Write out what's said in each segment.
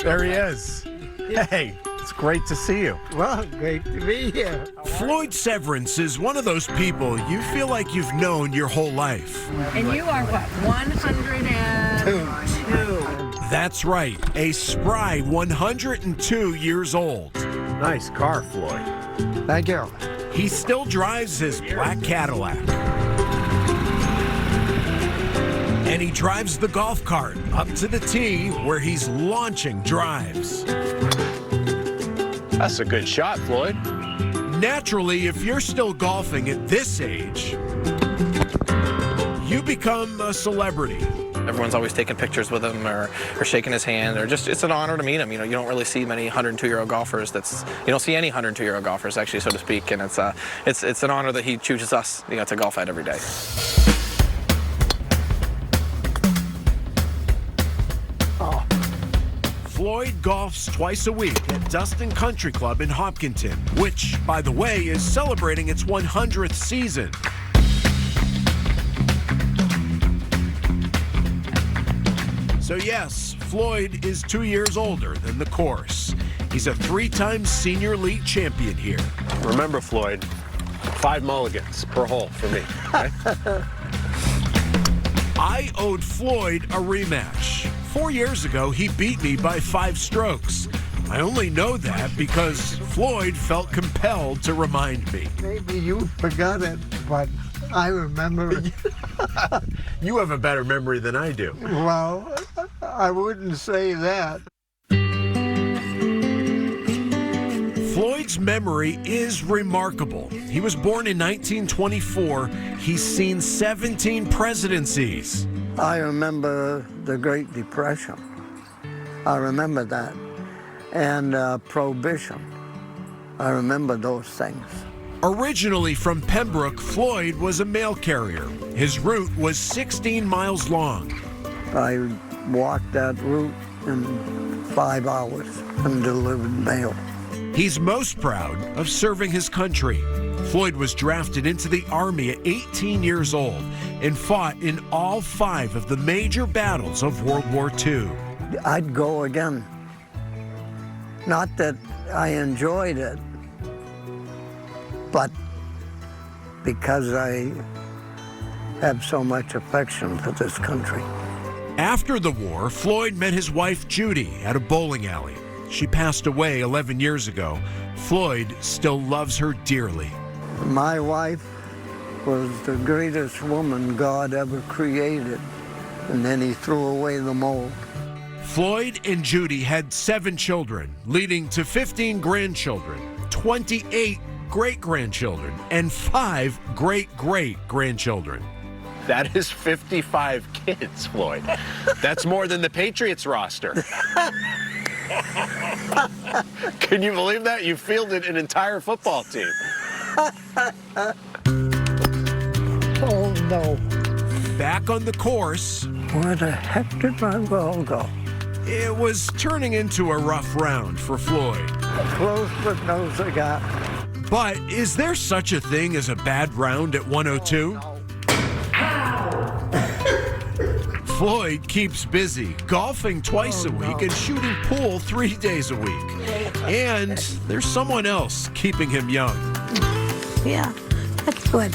There he is. Hey, it's great to see you. Well, great to be here. Floyd Severance is one of those people you feel like you've known your whole life. And you are what, 102? That's right, a spry 102 years old. Nice car, Floyd. Thank you. He still drives his black Cadillac. And he drives the golf cart up to the tee where he's launching drives. That's a good shot, Floyd. Naturally, if you're still golfing at this age, you become a celebrity. Everyone's always taking pictures with him or shaking his hand, or just, it's an honor to meet him. You know, you don't really see many 102-year-old golfers. You don't see any 102-year-old golfers, actually, so to speak. And it's an honor that he chooses us, to golf at every day. Floyd golfs twice a week at Dustin Country Club in Hopkinton, which, by the way, is celebrating its 100th season. So yes, Floyd is 2 years older than the course. He's a three-time senior league champion here. Remember, Floyd, 5 mulligans per hole for me. Okay? I owed Floyd a rematch. 4 years ago, he beat me by 5 strokes. I only know that because Floyd felt compelled to remind me. Maybe you forgot it, but I remember it. You have a better memory than I do. Well, I wouldn't say that. Floyd's memory is remarkable. He was born in 1924. He's seen 17 presidencies. I remember the Great Depression. I remember that. And Prohibition. I remember those things. Originally from Pembroke, Floyd was a mail carrier. His route was 16 miles long. I walked that route in 5 hours and delivered mail. He's most proud of serving his country. Floyd was drafted into the Army at 18 years old and fought in all 5 of the major battles of World War II. I'd go again. Not that I enjoyed it, but because I have so much affection for this country. After the war, Floyd met his wife Judy at a bowling alley. She passed away 11 years ago. Floyd still loves her dearly. My wife was the greatest woman God ever created, and then he threw away the mold. Floyd and Judy had 7 children, leading to 15 grandchildren, 28 great-grandchildren, and 5 great-great-grandchildren. That is 55 kids, Floyd. That's more than the Patriots roster. Can you believe that? You fielded an entire football team. Oh, no. Back on the course, Where the heck did my ball go? it was turning into a rough round for Floyd. Close but no cigar. But is there such a thing as a bad round at 102? Floyd keeps busy, golfing twice a week and shooting pool 3 days a week. And there's someone else keeping him young. Yeah, that's good.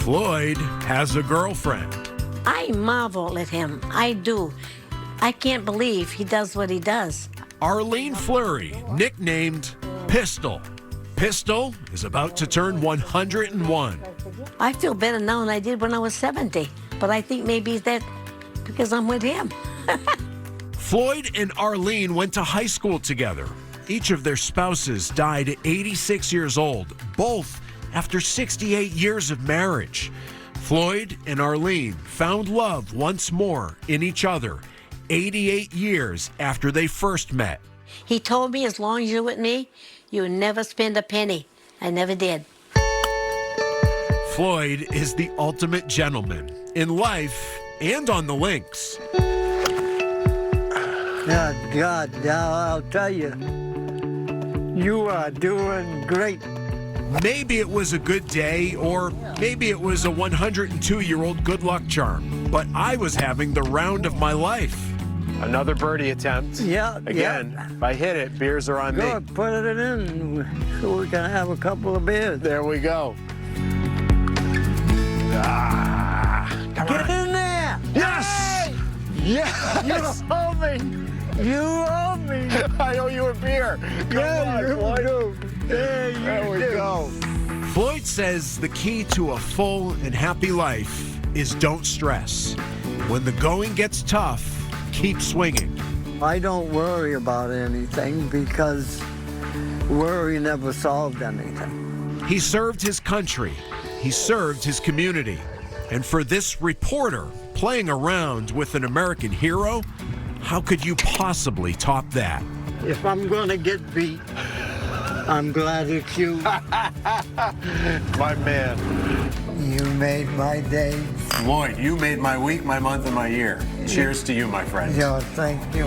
Floyd has a girlfriend. I marvel at him. I do. I can't believe he does what he does. Arlene Fleury, nicknamed Pistol. Pistol is about to turn 101. I feel better now than I did when I was 70. But I think maybe that because I'm with him. Floyd and Arlene went to high school together. Each of their spouses died at 86 years old, both after 68 years of marriage. Floyd and Arlene found love once more in each other, 88 years after they first met. He told me as long as you're with me, you never spend a penny. I never did. Floyd is the ultimate gentleman in life and on the links. Yeah, God, now I'll tell you, you are doing great. Maybe it was a good day, or maybe it was a 102-year-old good luck charm, but I was having the round of my life. Another birdie attempt. Yeah, Again, yeah. if I hit it, beers are on me. Good, put it in so we can have a couple of beers. There we go. Come Get on. in there! Yes! Yes! You owe me! You owe me! I owe you a beer. Come on, you Floyd. do. Yeah, you There we do. go. Floyd says the key to a full and happy life is don't stress. When the going gets tough, keep swinging. I don't worry about anything because worry never solved anything. He served his country. He served his community. And for this reporter, playing around with an American hero, how could you possibly top that? If I'm gonna get beat, I'm glad it's you. My man. You made my day. Floyd, you made my week, my month, and my year. Cheers to you, my friend. Yo, thank you.